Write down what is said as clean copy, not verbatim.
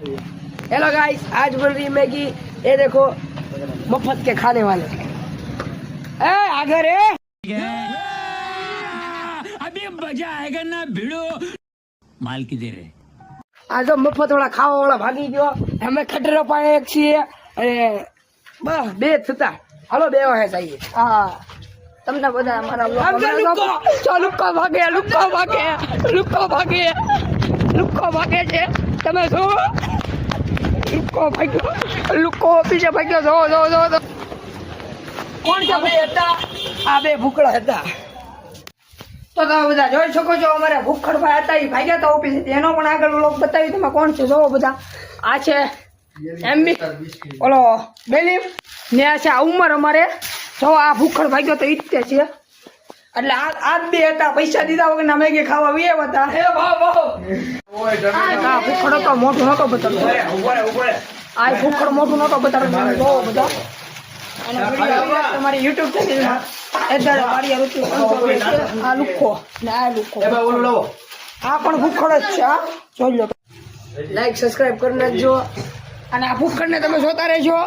Hello guys, आज बन रही मैगी। ये देखो, मुफ्त के खाने वाले। ए आगे रे, अभी मजा आएगा ना भिड़ो माल की दे रहे आज तो मुफ्त वाला खावा वाला भागी गयो। हमें खटरो पाए एक છીએ અને બસ બે થતા હાલો બે હે સાઈ હા તમને બધા અમારા લુક્કો ભાગે લુક્કો ભાગે છે તમે જો લુક્કો બીજા ભાગ્યો જો કોણ છે બે હતા આ બે ભૂખડા હતા તો તમે બધા જોઈ શકો છો અમારા ભૂખડભાઈ હતા એ ભાગ્યા હતા ઓફિસ એનો પણ આગળ લોક બતાવી તમે કોણ છે જોવો બધા આ છે એમબી ઓલો બેલીફ ને આ છે આ ઉંમર અમારે જો આ ભૂખડ ભાગ્યો તો ઈતે છે એટલે આ બે હતા પૈસા દીધા વગર ના મેગી ખાવા વે હતા હે ભાવ આ ભૂખડ તો મોટું નતો બતાવતો આ ભૂખડ મોટું નતો બતાવતો જોવો બધા અને વિડિયો તમારી YouTube ચેનલમાં એદાડે મારી ઋતુ આ લુખો ને આ લુખો આ પણ ભૂખડ જ છે જોઈ લો લાઈક સબસ્ક્રાઇબ કરી નાખજો અને આ ભૂખડ ને તમે જોતા રહેજો।